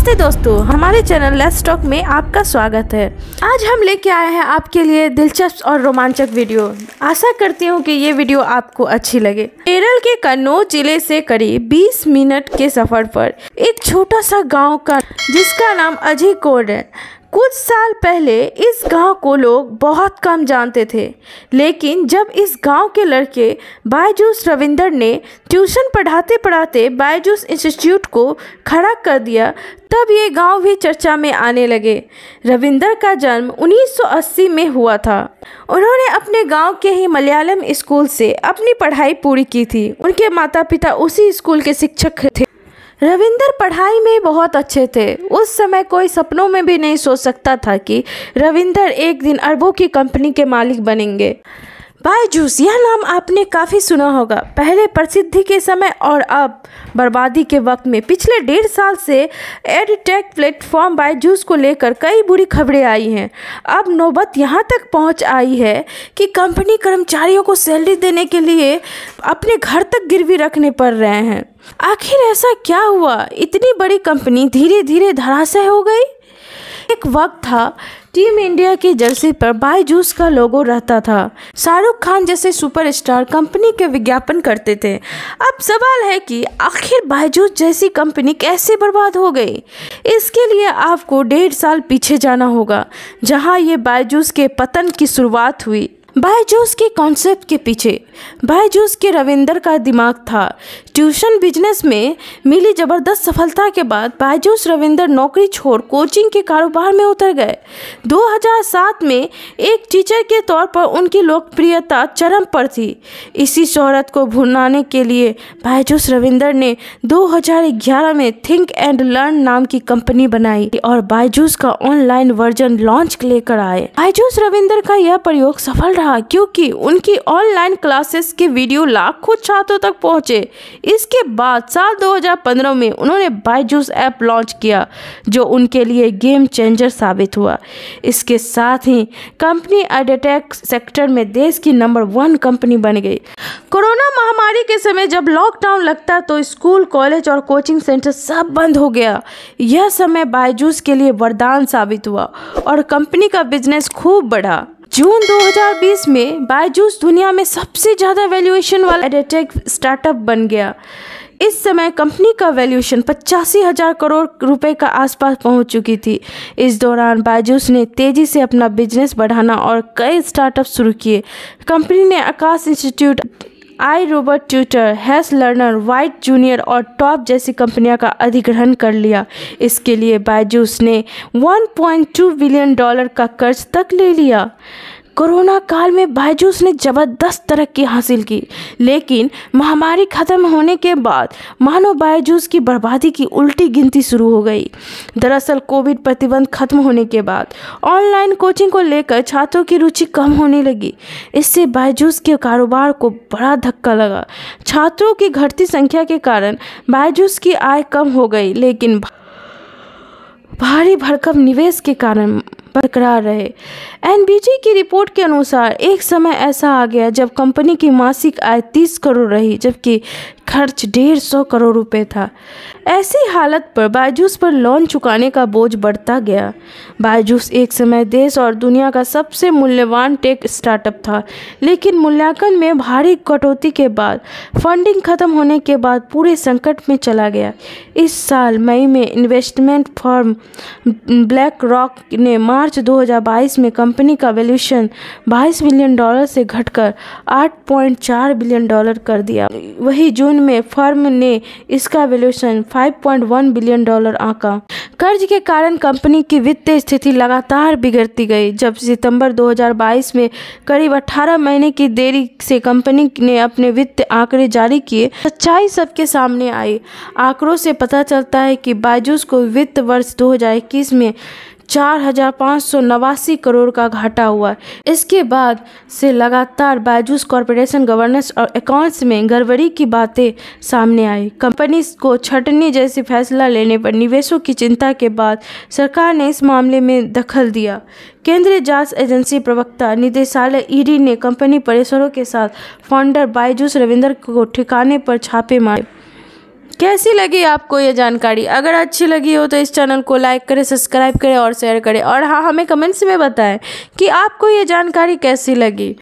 नमस्ते दोस्तों, हमारे चैनल लेट्स टॉक में आपका स्वागत है। आज हम लेके आए हैं आपके लिए दिलचस्प और रोमांचक वीडियो। आशा करती हूँ कि ये वीडियो आपको अच्छी लगे। केरल के कन्नौज जिले से करीब 20 मिनट के सफर पर एक छोटा सा गांव का जिसका नाम अझीकोड है। कुछ साल पहले इस गांव को लोग बहुत कम जानते थे, लेकिन जब इस गांव के लड़के बायजूस रविंदर ने ट्यूशन पढ़ाते पढ़ाते बायजूस इंस्टीट्यूट को खड़ा कर दिया, तब ये गांव भी चर्चा में आने लगे। रविंदर का जन्म 1980 में हुआ था। उन्होंने अपने गांव के ही मलयालम स्कूल से अपनी पढ़ाई पूरी की थी। उनके माता पिता उसी स्कूल के शिक्षक थे। रविंदर पढ़ाई में बहुत अच्छे थे। उस समय कोई सपनों में भी नहीं सोच सकता था कि रविंदर एक दिन अरबों की कंपनी के मालिक बनेंगे। बायजूस, यह नाम आपने काफ़ी सुना होगा, पहले प्रसिद्धि के समय और अब बर्बादी के वक्त में। पिछले 1.5 साल से एडटेक प्लेटफॉर्म बायजूस को लेकर कई बुरी खबरें आई हैं। अब नौबत यहाँ तक पहुँच आई है कि कंपनी कर्मचारियों को सैलरी देने के लिए अपने घर तक गिरवी रखने पड़ रहे हैं। आखिर ऐसा क्या हुआ, इतनी बड़ी कंपनी धीरे धीरे धराशायी हो गई? एक वक्त था टीम इंडिया की जर्सी पर बायजूस का लोगो रहता था। शाहरुख खान जैसे सुपरस्टार कंपनी के विज्ञापन करते थे। अब सवाल है कि आखिर बायजूस जैसी कंपनी कैसे बर्बाद हो गई? इसके लिए आपको 1.5 साल पीछे जाना होगा, जहां ये बायजूस के पतन की शुरुआत हुई। बायजूस के कॉन्सेप्ट के पीछे बायजूस के रविंदर का दिमाग था। ट्यूशन बिजनेस में मिली ज़बरदस्त सफलता के बाद बायजूस रविंदर नौकरी छोड़ कोचिंग के कारोबार में उतर गए। 2007 में एक टीचर के तौर पर उनकी लोकप्रियता चरम पर थी। इसी शोहरत को भुनाने के लिए बायजूस रविंदर ने 2011 में थिंक एंड लर्न नाम की कंपनी बनाई और बायजूस का ऑनलाइन वर्जन लॉन्च लेकर आए। बायजूस रविंदर का यह प्रयोग सफल रहा क्योंकि उनकी ऑनलाइन क्लासेस के वीडियो लाखों छात्रों तक पहुंचे। इसके बाद साल 2015 में उन्होंने बायजूस ऐप लॉन्च किया, जो उनके लिए गेम चेंजर साबित हुआ। इसके साथ ही कंपनी एडटेक सेक्टर में देश की नंबर 1 कंपनी बन गई। कोरोना महामारी के समय जब लॉकडाउन लगता तो स्कूल, कॉलेज और कोचिंग सेंटर सब बंद हो गया। यह समय बायजूस के लिए वरदान साबित हुआ और कंपनी का बिजनेस खूब बढ़ा। जून 2020 में बायजूस दुनिया में सबसे ज़्यादा वैल्यूएशन वाला एडटेक स्टार्टअप बन गया। इस समय कंपनी का वैल्यूएशन 85,000 करोड़ रुपए का आसपास पहुंच चुकी थी। इस दौरान बायजूस ने तेज़ी से अपना बिजनेस बढ़ाना और कई स्टार्टअप शुरू किए। कंपनी ने Aakash institute, iRobot tutor, hash learner, white junior और टॉप जैसी कंपनियों का अधिग्रहण कर लिया। इसके लिए बायजूस ने $1.2 बिलियन का कर्ज तक ले लिया। कोरोना काल में बायजूस ने ज़बरदस्त तरक्की हासिल की, लेकिन महामारी खत्म होने के बाद मानो बायजूस की बर्बादी की उल्टी गिनती शुरू हो गई। दरअसल कोविड प्रतिबंध खत्म होने के बाद ऑनलाइन कोचिंग को लेकर छात्रों की रुचि कम होने लगी। इससे बायजूस के कारोबार को बड़ा धक्का लगा। छात्रों की घटती संख्या के कारण बायजूस की आय कम हो गई, लेकिन भारी भरकम निवेश के कारण बरकरार रहे। एनबीसी की रिपोर्ट के अनुसार एक समय ऐसा आ गया जब कंपनी की मासिक आय 30 करोड़ रही, जबकि खर्च 150 करोड़ रुपए था। ऐसी हालत पर बायजूस पर लोन चुकाने का बोझ बढ़ता गया। बायजूस एक समय देश और दुनिया का सबसे मूल्यवान टेक स्टार्टअप था, लेकिन मूल्यांकन में भारी कटौती के बाद फंडिंग खत्म होने के बाद पूरे संकट में चला गया। इस साल मई में इन्वेस्टमेंट फर्म ब्लैक रॉक ने मार्च 2022 में कंपनी का वैल्यूएशन $22 बिलियन से घटकर $8.4 बिलियन कर दिया। वही जून में फर्म ने इसका वैल्यूएशन $5.1 बिलियन आंका। कर्ज के कारण कंपनी की वित्तीय स्थिति लगातार बिगड़ती गई। जब सितंबर 2022 में करीब 18 महीने की देरी से कंपनी ने अपने वित्तीय आंकड़े जारी किए, सच्चाई सबके सामने आई। आंकड़ों से पता चलता है कि बायजूस को वित्त वर्ष 2021 में 4,589 करोड़ का घाटा हुआ। इसके बाद से लगातार बायजूस कॉरपोरेशन गवर्नेंस और अकाउंट्स में गड़बड़ी की बातें सामने आई। कंपनी को छंटनी जैसी फैसला लेने पर निवेशकों की चिंता के बाद सरकार ने इस मामले में दखल दिया। केंद्रीय जांच एजेंसी प्रवक्ता निदेशालय ईडी ने कंपनी परिसरों के साथ फाउंडर बायजूस रविंदर को ठिकाने पर छापे मारे। कैसी लगी आपको ये जानकारी? अगर अच्छी लगी हो तो इस चैनल को लाइक करें, सब्सक्राइब करें और शेयर करें। और हाँ, हमें कमेंट्स में बताएं कि आपको ये जानकारी कैसी लगी।